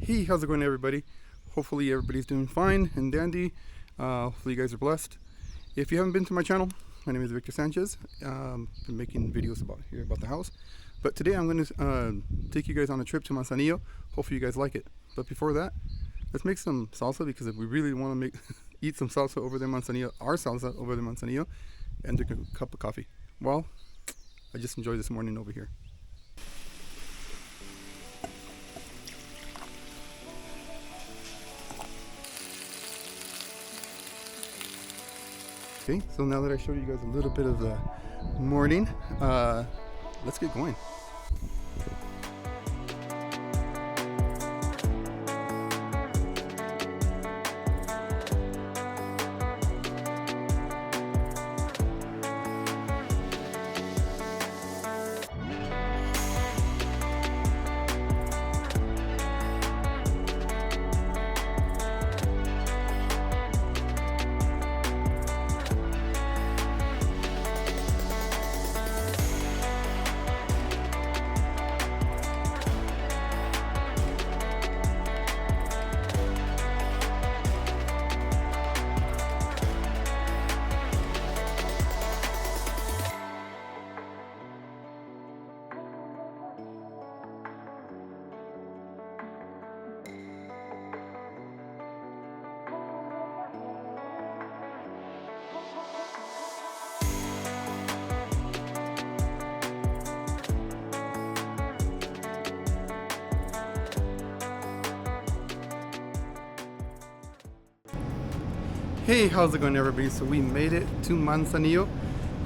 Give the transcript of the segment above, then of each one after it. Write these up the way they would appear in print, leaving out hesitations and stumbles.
Hey, how's it going, everybody? Hopefully everybody's doing fine and dandy. Hopefully you guys are blessed. If you haven't been to my channel, my name is Victor Sanchez. Been making videos about the house. But today I'm going to take you guys on a trip to Manzanillo. Hopefully you guys like it. But before that, let's make some salsa, because if we really want to make eat some salsa over there in Manzanillo, our salsa over there in Manzanillo, and drink a cup of coffee. Well, I just enjoyed this morning over here. Okay, so now that I showed you guys a little bit of the morning, let's get going. Hey, how's it going, everybody? So we made it to Manzanillo.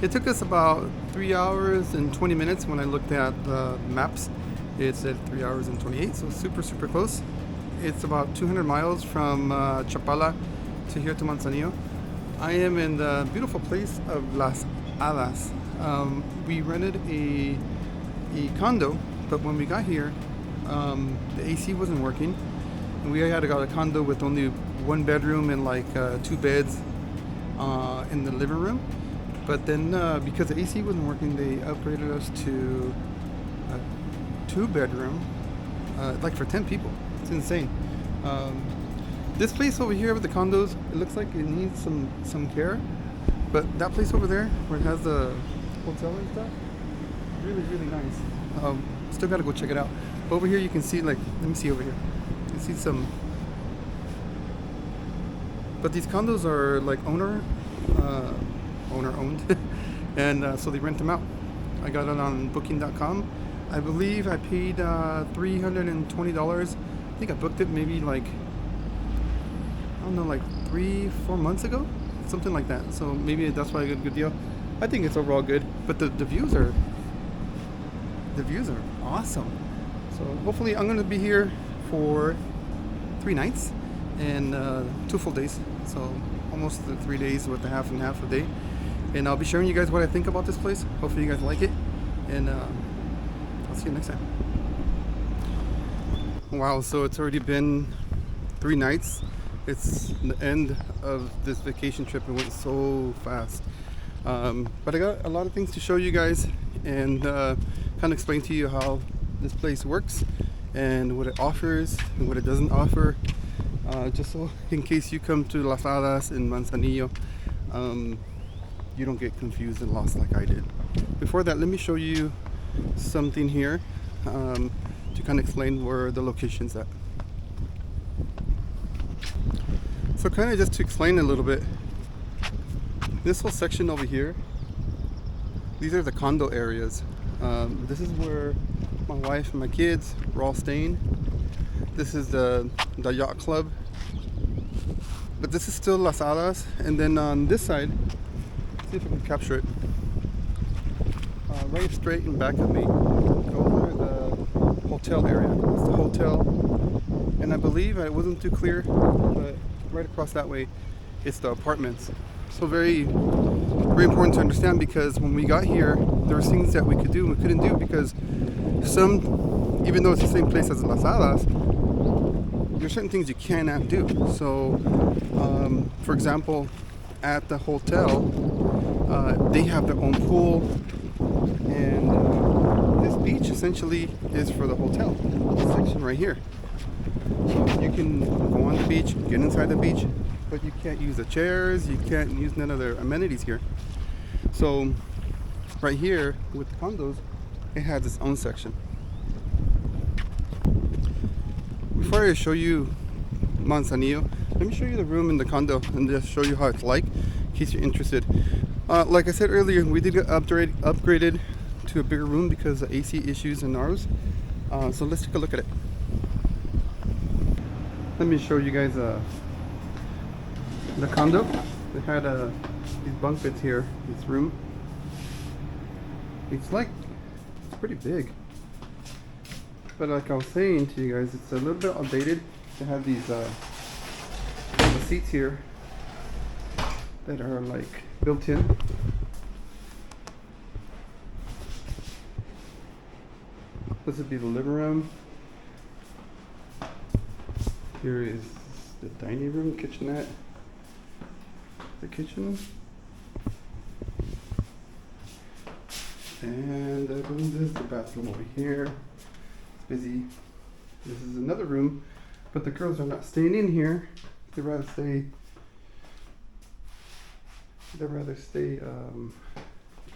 It took us about 3 hours and 20 minutes. When I looked at the maps, it said 3 hours and 28, so super close. It's about 200 miles from Chapala to here to Manzanillo. I am in the beautiful place of Las Hadas. We rented a condo, but when we got here, the AC wasn't working. And we had got a condo with only one bedroom and like 2 beds in the living room. But then because the AC wasn't working, they upgraded us to a 2-bedroom, like for 10 people. It's insane. This place over here with the condos, it looks like it needs some care. But that place over there, where it has the hotel and stuff, really nice. Still gotta go check it out. Over here you can see, like, let me see over here. You can see some. But these condos are like owner owned, and so they rent them out. I got it on booking.com. I believe I paid $320. I think I booked it maybe like, I don't know, like 3-4 months ago, something like that. So maybe that's why I got a good deal. I think it's overall good, but the views are awesome. So hopefully I'm going to be here for 3 nights and 2 full days, so almost 3 days with a half and half a day. And I'll be sharing you guys what I think about this place. Hopefully you guys like it, and I'll see you next time. Wow, so it's already been 3 nights. It's the end of this vacation trip. It went so fast, but I got a lot of things to show you guys and kind of explain to you how this place works and what it offers and what it doesn't offer. Just so in case you come to Las Hadas in Manzanillo, you don't get confused and lost like I did. Before that, let me show you something here to kind of explain where the location's at. So kind of just to explain a little bit, this whole section over here, these are the condo areas. This is where my wife and my kids were all staying. This is the yacht club, but this is still Las Hadas. And then on this side, see if I can capture it, right straight in back of me, over the hotel area. It's the hotel, and I believe it wasn't too clear, but right across that way, it's the apartments. So very important to understand, because when we got here, there were things that we could do and we couldn't do, because even though it's the same place as Las Hadas, there's certain things you cannot do. So, for example, at the hotel, they have their own pool, and this beach essentially is for the hotel, this section right here. So you can go on the beach, get inside the beach, but you can't use the chairs, you can't use none of the amenities here. So right here with the condos, it has its own section. Before I show you Manzanillo, let me show you the room in the condo and just show you how it's like, in case you're interested. Like I said earlier, we did get upgraded to a bigger room because of AC issues in ours. So let's take a look at it. Let me show you guys the condo. They had these bunk beds here, this room. It's pretty big. But like I was saying to you guys, it's a little bit outdated. They have these the seats here that are like built in. This would be the living room. Here is the dining room, kitchenette, the kitchen, and I believe this is the bathroom over here. It's busy. This is another room, but the girls are not staying in here. They'd rather stay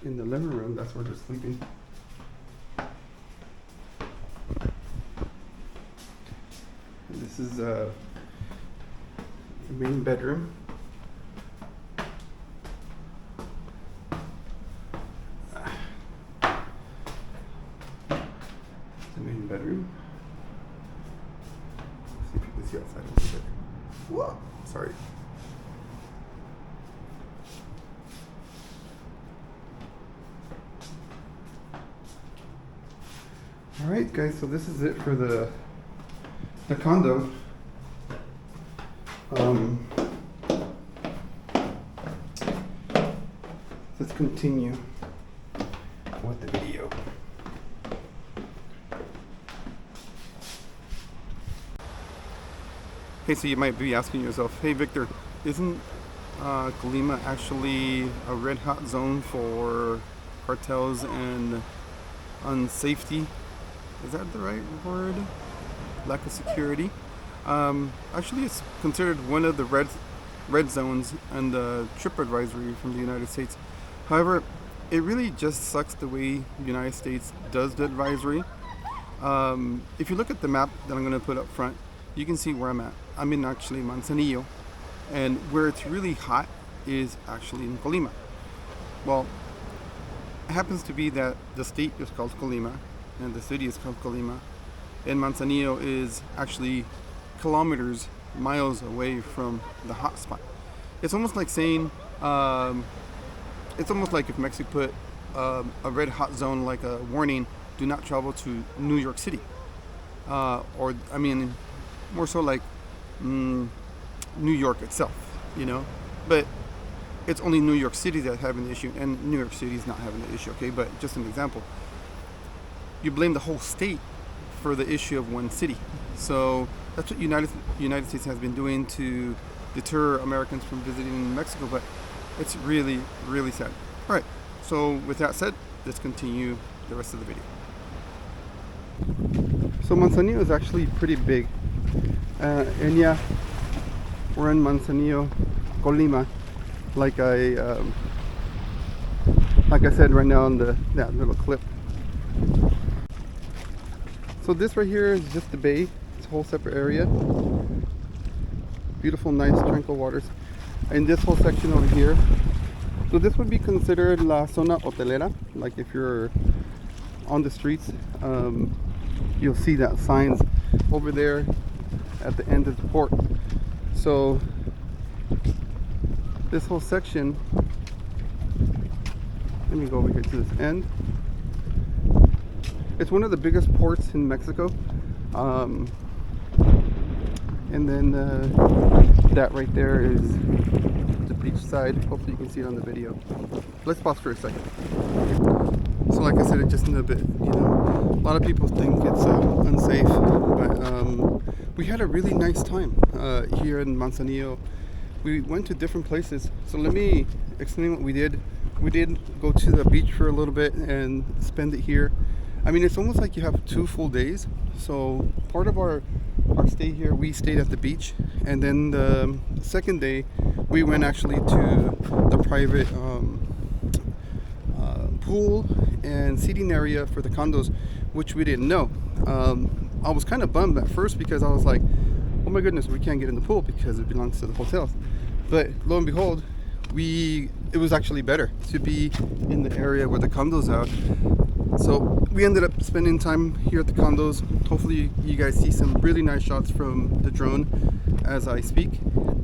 in the living room. That's where they're sleeping. This is the main bedroom. The main bedroom. Let's see if you can see outside a little bit. Whoa, sorry. All right, guys. So this is it for the condo. Let's continue with the video. Hey, so you might be asking yourself, hey Victor, isn't Colima actually a red hot zone for cartels and unsafety? Is that the right word? Lack of security. Actually, it's considered one of the red zones and the trip advisory from the United States. However, it really just sucks the way the United States does the advisory. If you look at the map that I'm going to put up front, you can see where I'm at. I'm in actually Manzanillo, and where it's really hot is actually in Colima. Well, it happens to be that the state is called Colima and the city is called Colima, and Manzanillo is actually miles away from the hot spot. It's almost like saying, it's almost like if Mexico put a red hot zone, like a warning, do not travel to New York City. Or, I mean, more so like New York itself, you know? But it's only New York City that having the issue, and New York City is not having the issue, okay? But just an example. You blame the whole state for the issue of one city. So that's what United States has been doing to deter Americans from visiting Mexico, but it's really, really sad. All right, so with that said, let's continue the rest of the video. So Manzanillo is actually pretty big. And yeah, we're in Manzanillo, Colima, like I said right now in that little clip. So this right here is just the bay. It's a whole separate area. Beautiful, nice, tranquil waters. And this whole section over here. So this would be considered la zona hotelera. Like if you're on the streets, you'll see that signs over there at the end of the port. So this whole section, let me go over here to this end. It's one of the biggest ports in Mexico. And then that right there is the beach side. Hopefully you can see it on the video. Let's pause for a second. So like I said, it just in a bit, you know, a lot of people think it's unsafe, but we had a really nice time here in Manzanillo. We went to different places. So let me explain what we did. We did go to the beach for a little bit and spend it here. I mean, it's almost like you have 2 full days. So part of our our stay here, we stayed at the beach, and then the second day we went actually to the private pool and seating area for the condos, which we didn't know. I was kind of bummed at first because I was like, oh my goodness, we can't get in the pool because it belongs to the hotels. But lo and behold, it was actually better to be in the area where the condos are. So we ended up spending time here at the condos. Hopefully you guys see some really nice shots from the drone as I speak,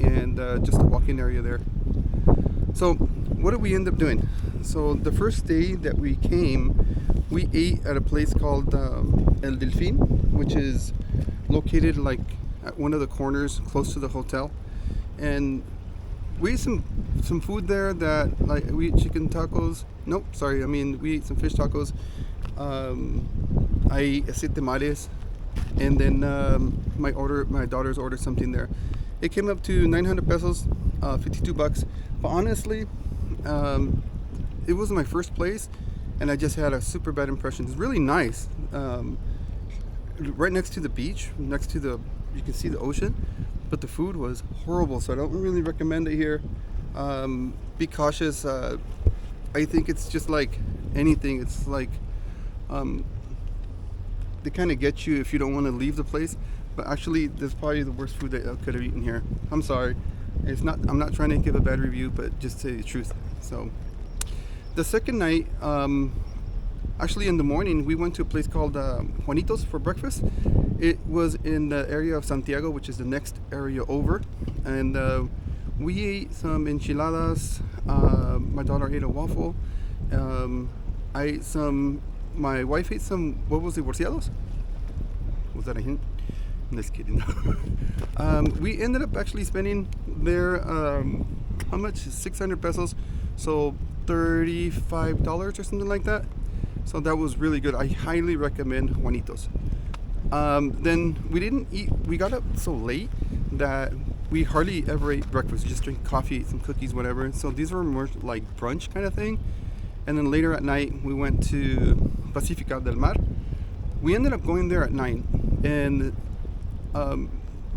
and just a walking area there. So what did we end up doing? So the first day that we came, we ate at a place called El Delfin, which is located like at one of the corners close to the hotel. And we ate some food there that, like, we ate chicken tacos. Nope, sorry, we ate some fish tacos. I ate aceite mares, and then my daughters ordered something there. It came up to 900 pesos, $52. But honestly, it was my first place, and I just had a super bad impression. It's really nice, right next to the beach, you can see the ocean. But the food was horrible, so I don't really recommend it here. Be cautious. I think it's just like anything. It's like they kind of get you if you don't want to leave the place. But actually, this is probably the worst food that I could have eaten here. I'm sorry. I'm not trying to give a bad review, but just to tell you the truth. So the second night, actually in the morning, we went to a place called Juanitos for breakfast. It was in the area of Santiago, which is the next area over. And we ate some enchiladas. My daughter ate a waffle. I ate some, my wife ate some, what was it, borciados? Was that a hint? I'm just kidding. We ended up actually spending there, how much? 600 pesos. So $35 or something like that. So that was really good. I highly recommend Juanitos. Then we didn't eat, we got up so late that we hardly ever ate breakfast. We just drank coffee, ate some cookies, whatever. So these were more like brunch kind of thing. And then later at night, we went to Pacifica del Mar. We ended up going there at 9. And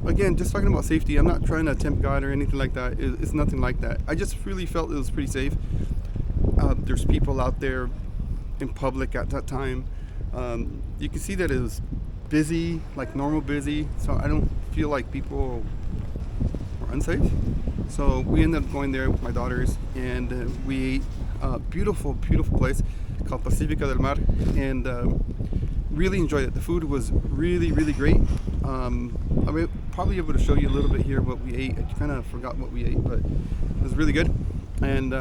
again, just talking about safety, I'm not trying to tempt God or anything like that. It's nothing like that. I just really felt it was pretty safe. There's people out there in public at that time. You can see that it was busy, like normal busy, so I don't feel like people were unsafe. So we ended up going there with my daughters, and we ate a beautiful place called Pacifica del Mar, and really enjoyed it. The food was really great. I'm probably able to show you a little bit here what we ate. I kind of forgot what we ate, but it was really good. And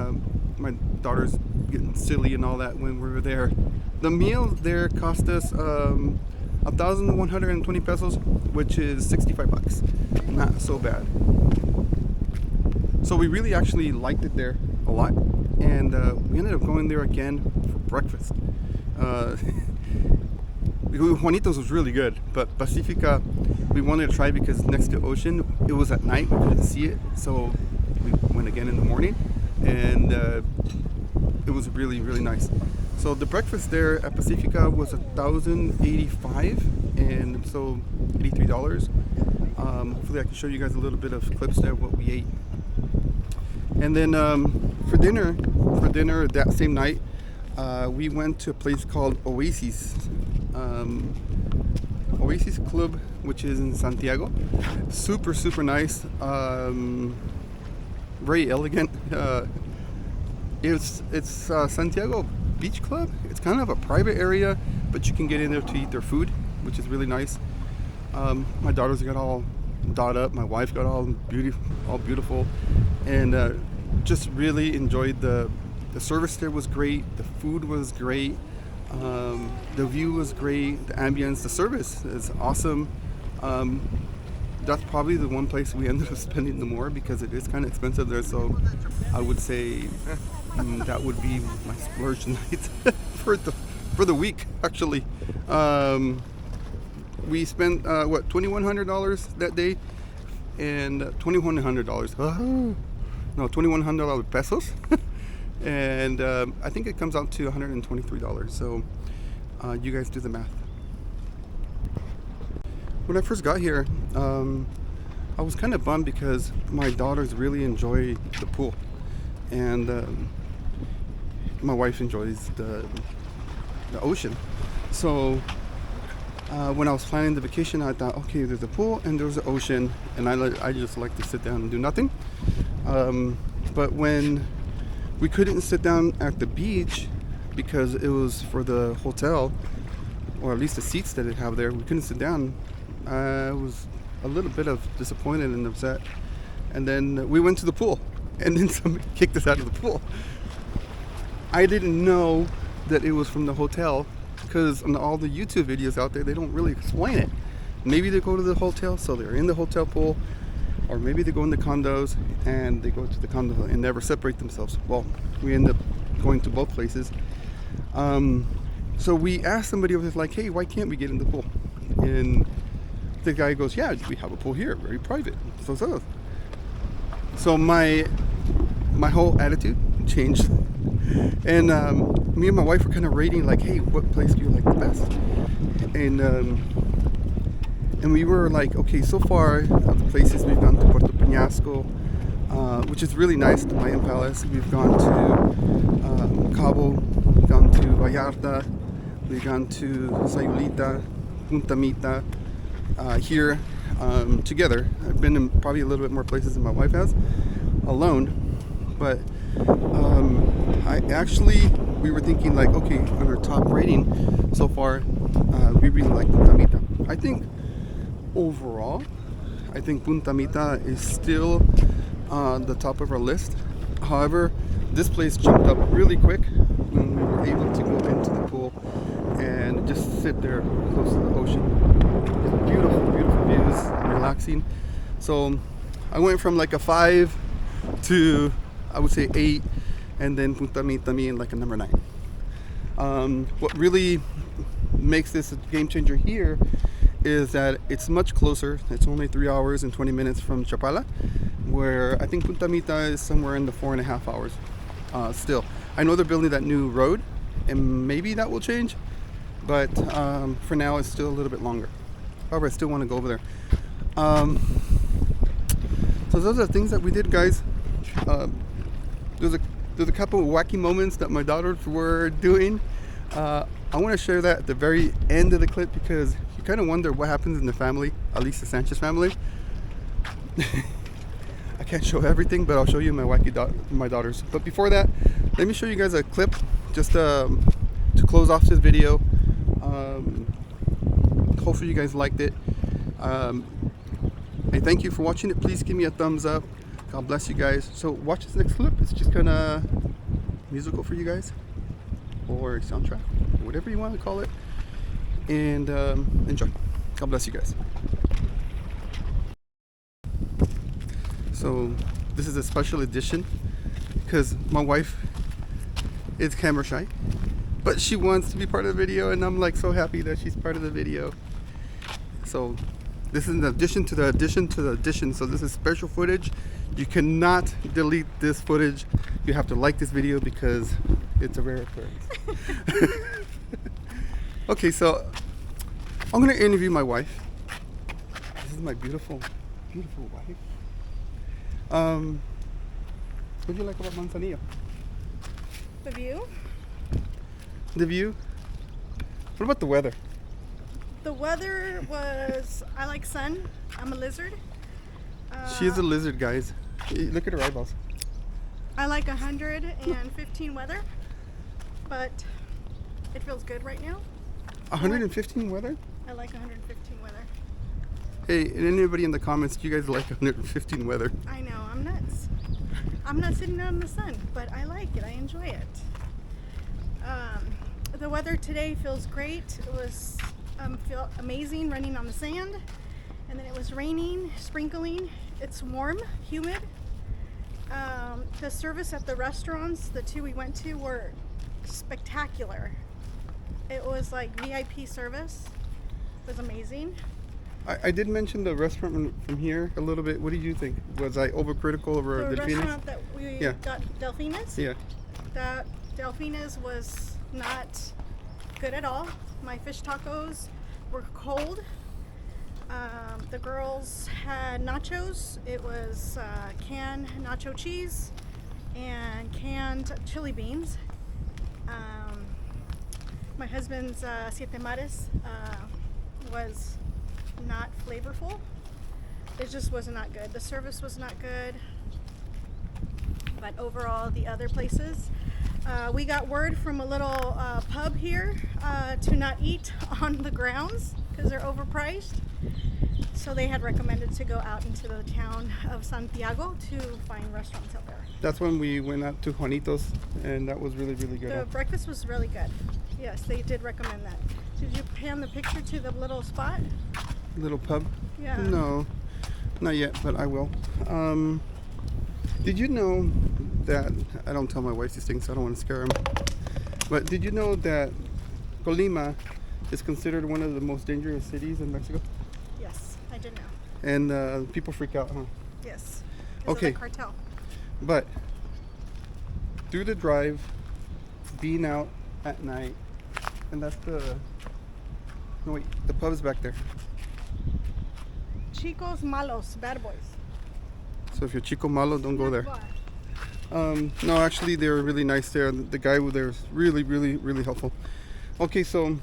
my daughter's getting silly and all that when we were there. The meal there cost us 1,120 pesos, which is $65. Not so bad. So we really actually liked it there a lot, and we ended up going there again for breakfast. Juanitos was really good, but Pacifica we wanted to try because next to ocean. It was at night, we couldn't see it, so we went again in the morning, and it was really nice. So the breakfast there at Pacifica was 1,085, and so $83. Hopefully I can show you guys a little bit of clips there of what we ate. And then for dinner that same night, we went to a place called Oasis. Oasis Club, which is in Santiago. Super nice. Very elegant. It's Santiago Beach Club. It's kind of a private area, but you can get in there to eat their food, which is really nice. My daughters got all dolled up. My wife got all beautiful, and just really enjoyed the service there was great. The food was great. The view was great. The ambience, the service is awesome. That's probably the one place we ended up spending the more because it is kind of expensive there. So I would say that would be my splurge night for the week. Actually, we spent $2,100 that day, and $2,100. No, $2,100 pesos. And I think it comes out to $123. So you guys do the math. when I first got here, I was kind of bummed because my daughters really enjoy the pool, and my wife enjoys the ocean. So when I was planning the vacation, I thought, okay, there's a pool and there's the ocean, and I just like to sit down and do nothing. But when we couldn't sit down at the beach because it was for the hotel, or at least the seats that they have there, we couldn't sit down. I was a little bit of disappointed and upset. And then we went to the pool, and then somebody kicked us out of the pool. I didn't know that it was from the hotel, because on all the YouTube videos out there, they don't really explain it. Maybe they go to the hotel, so they're in the hotel pool, or maybe they go in the condos and they go to the condo and never separate themselves. Well, we end up going to both places. So we asked somebody, was like, hey, why can't we get in the pool? And the guy goes, yeah, we have a pool here, very private. So my whole attitude changed. And me and my wife were kind of rating, like, hey, what place do you like the best? And we were like, okay, so far of the places we've gone to Puerto Peñasco, which is really nice, the Mayan Palace. We've gone to Cabo, we've gone to Vallarta, we've gone to Sayulita, Punta Mita, here together. I've been in probably a little bit more places than my wife has, alone. But we were thinking, like, okay, on our top rating so far, we really like Punta Mita. I think overall, Punta Mita is still the top of our list. However, this place jumped up really quick when we were able to go into the pool and just sit there close to the ocean. Beautiful, beautiful views, relaxing. So I went from like a 5 to, I would say, 8, and then Punta Mita me in like a number 9. What really makes this a game changer here is that it's much closer. It's only 3 hours and 20 minutes from Chapala, where I think Punta Mita is somewhere in the 4.5 hours. Still, I know they're building that new road, and maybe that will change, but for now it's still a little bit longer. However, I still want to go over there. So those are the things that we did, guys. There's a couple of wacky moments that my daughters were doing. I want to share that at the very end of the clip, because you kind of wonder what happens in the family, at least the Sanchez family. I can't show everything, but I'll show you my daughters. But before that, let me show you guys a clip just to close off this video. Hopefully you guys liked it. I thank you for watching it. Please give me a thumbs up. God bless you guys. So watch this next clip. It's just kind of musical for you guys, or soundtrack, whatever you want to call it. And enjoy. God bless you guys. So this is a special edition because my wife is camera shy, but she wants to be part of the video, and I'm like so happy that she's part of the video. So this is an addition to the addition to the addition. So this is special footage. You cannot delete this footage. You have to like this video because it's a rare occurrence. Okay, so I'm gonna interview my wife. This is my beautiful, beautiful wife. What do you like about Manzanillo? The view. The view? What about the weather? The weather was, I like sun. I'm a lizard. She is a lizard, guys. Look at her eyeballs. I like 115 weather, but it feels good right now. 115 weather? I like 115 weather. Hey, and anybody in the comments, do you guys like 115 weather? I know, I'm nuts. I'm not sitting out in the sun, but I like it. I enjoy it. The weather today feels great. It was feel amazing running on the sand, and then it was raining, sprinkling. It's warm, humid. The service at the restaurants, the two we went to, were spectacular. It was like VIP service. It was amazing. I did mention the restaurant from here a little bit. What did you think? Was I overcritical over the Delfines? restaurant that we got, Delfines? Yeah. That Delfines was not good at all. My fish tacos were cold. The girls had nachos. It was canned nacho cheese and canned chili beans. My husband's siete mares was not flavorful. It just was not good. The service was not good. But overall, the other places, we got word from a little pub here to not eat on the grounds because they're overpriced. So they had recommended to go out into the town of Santiago to find restaurants out there. That's when we went out to Juanitos, and that was really, really good. The breakfast was really good. Yes, they did recommend that. Did you pan the picture to the little spot? Little pub? Yeah. No, not yet, but I will. Did you know that, I don't tell my wife these things, so I don't want to scare him, but did you know that Colima is considered one of the most dangerous cities in Mexico? Yes, I did know. And people freak out, huh? Yes. Because Okay. of the cartel. But through the drive, being out at night, and that's no wait, the pub's back there. Chicos malos, bad boys. So if you're chico malo, don't go there. But No, actually, they were really nice there. The guy there was really, really, really helpful. Okay, so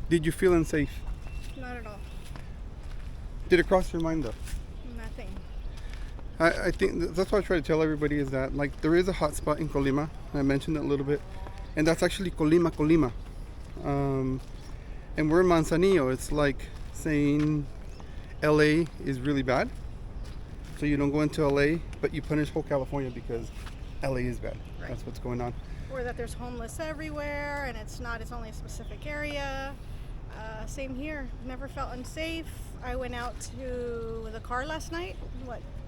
did you feel unsafe? not at all. Did it cross your mind though? Nothing. I think that's what I try to tell everybody is that like there is a hot spot in Colima. I mentioned it a little bit, and that's actually Colima. And we're in Manzanillo. It's like saying LA is really bad, so you don't go into LA, but you punish whole California because LA is bad. Right. That's what's going on. Or that there's homeless everywhere and it's only a specific area. Same here. Never felt unsafe. I went out to the car last night,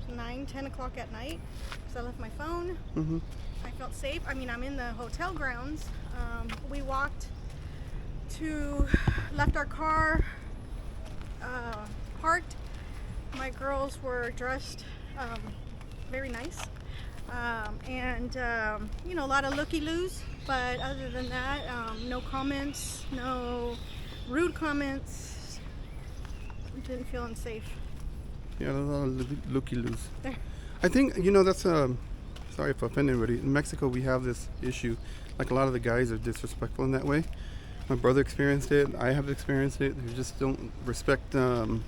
9-10 o'clock at night, because I left my phone. Mm-hmm. I felt safe. I mean, I'm in the hotel grounds. We left our car parked. My girls were dressed very nice. And a lot of looky-loos, but other than that, no comments, no rude comments. Didn't feel unsafe. Yeah, a lot of looky-loos. There. I think that's sorry if I offend anybody. In Mexico, we have this issue. Like a lot of the guys are disrespectful in that way. My brother experienced it. I have experienced it. They just don't respect. One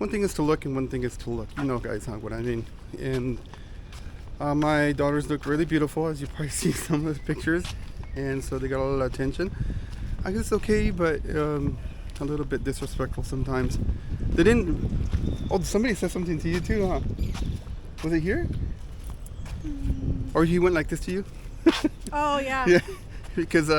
thing is to look, and one thing is to look. You know, guys, what I mean. And my daughters look really beautiful, as you probably see some of the pictures, and so they got a lot of attention. I guess it's okay, but a little bit disrespectful sometimes. They didn't. Oh, somebody said something to you too, huh? Was it here? Or he went like this to you? Oh yeah. Yeah, because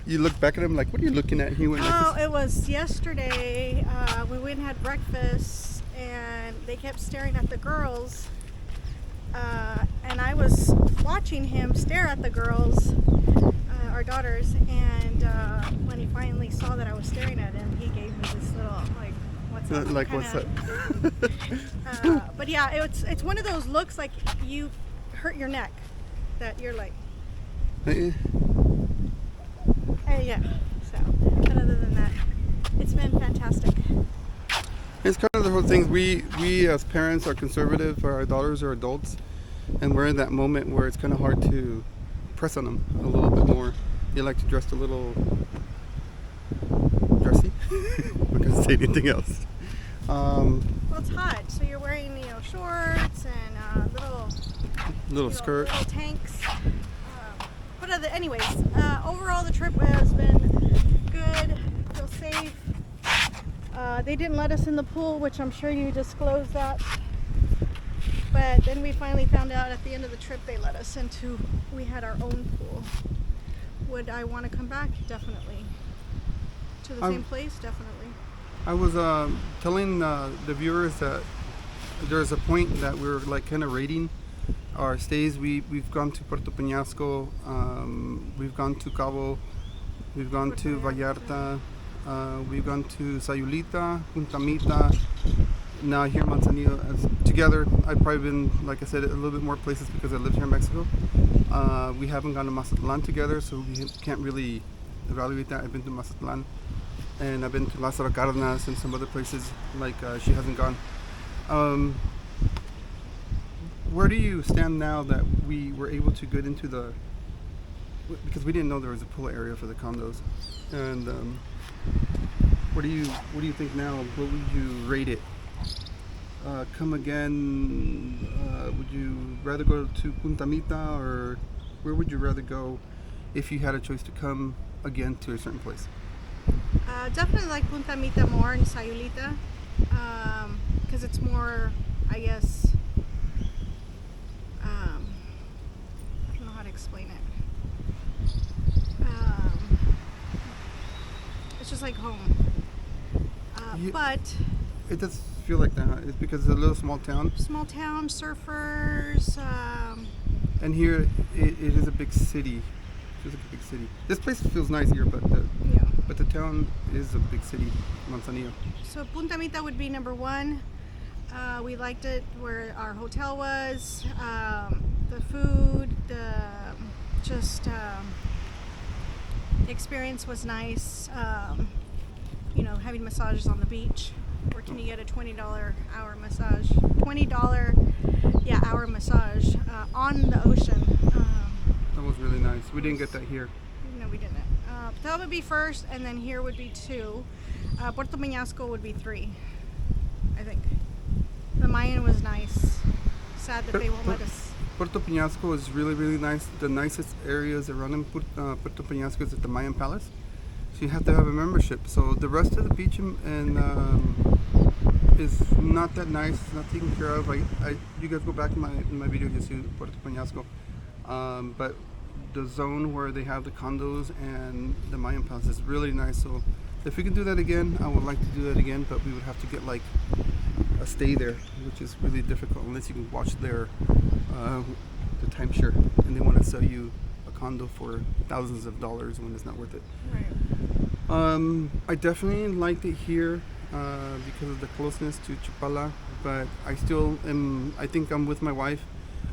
you look back at him like, what are you looking at? He went like Oh, this. it was yesterday. We went and had breakfast, and they kept staring at the girls. And I was watching him stare at the girls, our daughters, and when he finally saw that I was staring at him, he gave me this little, like, what's up? Like, kinda, what's up? but yeah, it's one of those looks like you hurt your neck, that you're like, yeah. So, but other than that, it's been fantastic. It's kind of the whole thing. We as parents are conservative, our daughters are adults, and we're in that moment where it's kind of hard to press on them a little bit more. They like to dress a little dressy. I'm not gonna say anything else. Well, it's hot, so you're wearing shorts and Little skirt. little tanks. But anyways, overall the trip has been good. Feel safe. They didn't let us in the pool, which I'm sure you disclosed that. But then we finally found out at the end of the trip they let us into. We had our own pool. Would I want to come back? Definitely. To the same place? Definitely. I was telling the viewers that there's a point that we're like kind of rating our stays. We've gone to Puerto Peñasco, we've gone to Cabo, we've gone to Vallarta, we've gone to Sayulita, Punta Mita, now here in Manzanillo. Together, I've probably been, like I said, a little bit more places because I lived here in Mexico. We haven't gone to Mazatlan together, so we can't really evaluate that. I've been to Mazatlan. and I've been to Las Hadas and some other places like she hasn't gone. Um, where do you stand now that we were able to get into the, because we didn't know there was a pool area for the condos, and what do you think now? What would you rate it? Come again? Would you rather go to Punta Mita, or where would you rather go if you had a choice to come again to a certain place? Definitely like Punta Mita more and Sayulita, because it's more, I guess, I don't know how to explain it. It's just like home. But It does feel like that. It's because it's a little small town. Small town, surfers. And here it is a big city. It feels like a big city. This place feels nice here, but Yeah. the town is a big city, Manzanillo. So Punta Mita would be number one. We liked it where our hotel was, the food, the experience was nice. Having massages on the beach. Where can you get a $20 hour massage? $20, hour massage on the ocean. That was really nice. We didn't get that here. No, we didn't. That would be first, and then here would be two. Puerto Peñasco would be three, I think. The Mayan was nice. Sad that they won't let us. Puerto Peñasco is really, really nice. The nicest areas around in Puerto Peñasco is at the Mayan Palace. So you have to have a membership. So the rest of the beach is not that nice. It's not taken care of. You guys go back in my video, you see Puerto Peñasco. But the zone where they have the condos and the Mayan Palace is really nice. So if we can do that again, I would like to do that again. But we would have to get like a stay there, which is really difficult unless you can watch their the timeshare and they want to sell you a condo for thousands of dollars when it's not worth it. Right. I definitely liked it here because of the closeness to Chapala, but I still am. I think I'm with my wife.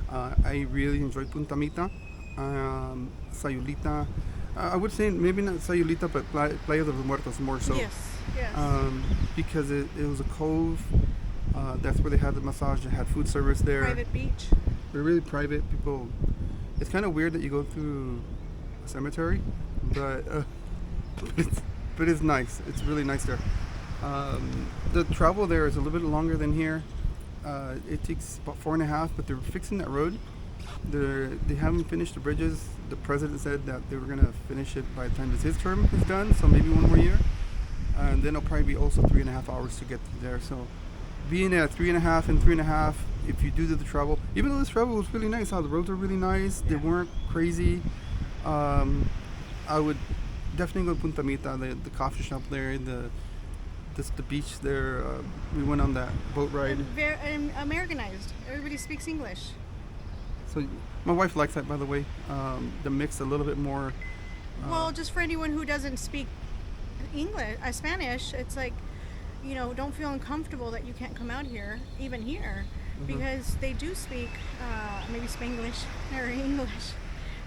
I really enjoyed Punta Mita, Sayulita. I would say maybe not Sayulita, but Playa de los Muertos more so. Yes. Because it was a cove. That's where they had the massage. They had food service there. Private beach. They're really private. People. It's kind of weird that you go through a cemetery, but it's nice. It's really nice there. The travel there is a little bit longer than here. It takes about 4.5, but they're fixing that road. They haven't finished the bridges. The president said that they were going to finish it by the time his term is done, so maybe one more year. And then it'll probably be also 3.5 hours to get there. So being at 3.5 and 3.5, if you do the travel, even though this travel was really nice, the roads are really nice. They weren't crazy. I would definitely go to Punta Mita, the coffee shop there, the beach there. We went on that boat ride. And Americanized. Everybody speaks English. So my wife likes that, by the way. The mix a little bit more. Well, just for anyone who doesn't speak English, Spanish, it's like, don't feel uncomfortable that you can't come out here, even here, because they do speak maybe Spanglish or English.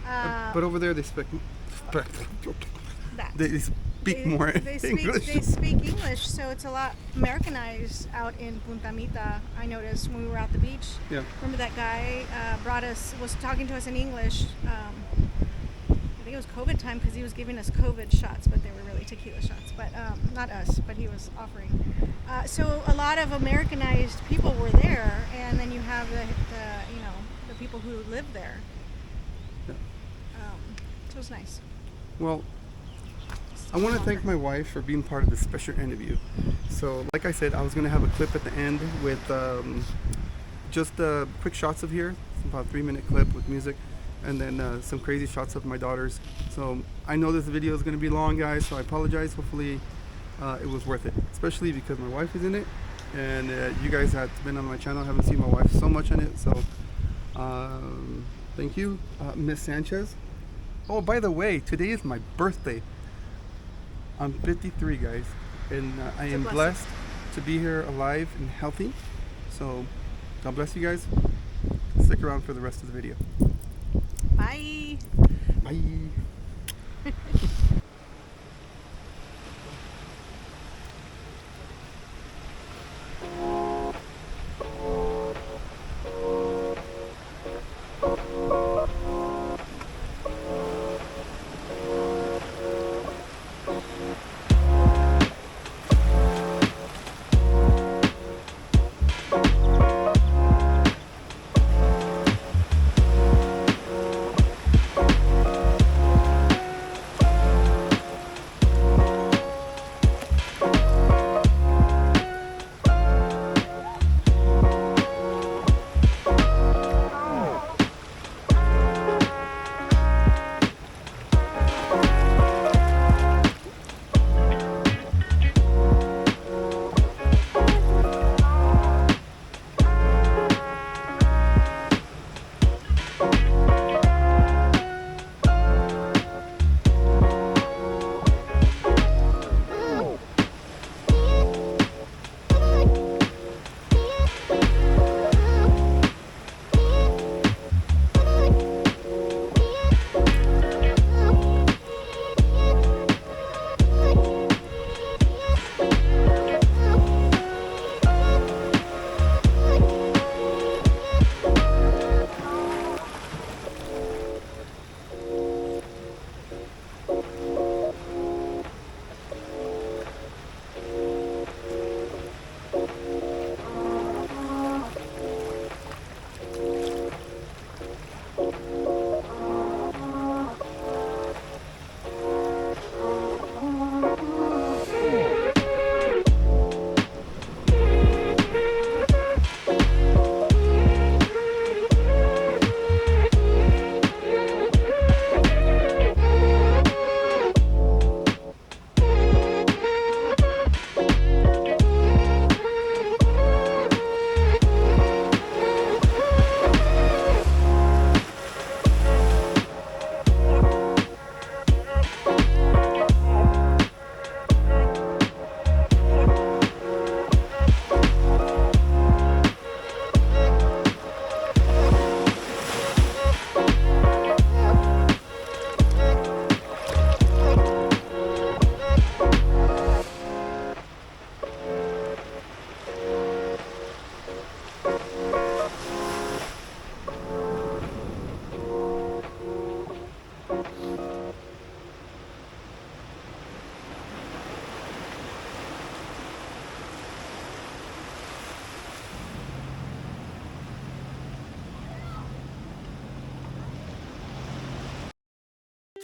But over there they speak. They speak more English. They speak English, so it's a lot Americanized out in Punta Mita. I noticed when we were at the beach. Yeah. Remember that guy was talking to us in English. I think it was COVID time because he was giving us COVID shots, but they were really tequila shots. But not us, but he was offering. So a lot of Americanized people were there, and then you have the people who live there. Yeah. So it was nice. Well, I want to thank my wife for being part of this special interview. So, like I said, I was going to have a clip at the end with just quick shots of here. It's about a 3-minute clip with music, and then some crazy shots of my daughters. So, I know this video is going to be long, guys, so I apologize. Hopefully, it was worth it, especially because my wife is in it, and you guys have been on my channel, haven't seen my wife so much in it. So, thank you, Miss Sanchez. Oh, by the way, today is my birthday. I'm 53, guys, and I am blessed to be here alive and healthy. So, God bless you guys. Stick around for the rest of the video. Bye. Bye.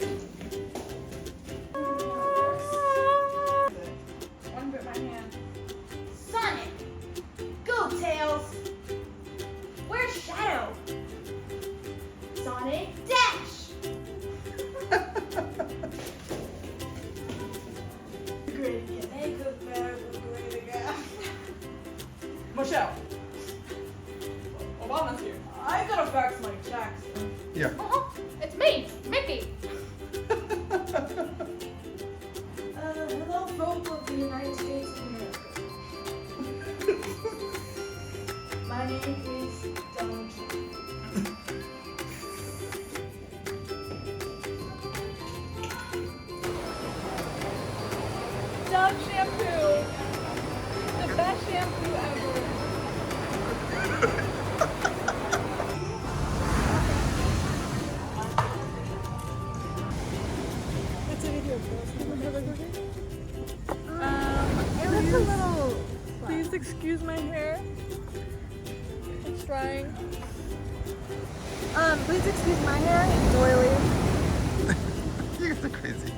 One bit my hand. Sonic! Go, Tails! Where's Shadow? Sonic Dash! Great again. Make us better, great again. Michelle. Obama's here. I gotta fax my checks. Yeah. It's me, Mickey. Hello, folk of the United States of America. My name is Donald Trump. Dove shampoo. The best shampoo ever. That's a video, girls. It looks a little. Please excuse my hair. It's drying. Please excuse my hair. It's oily. You guys are crazy.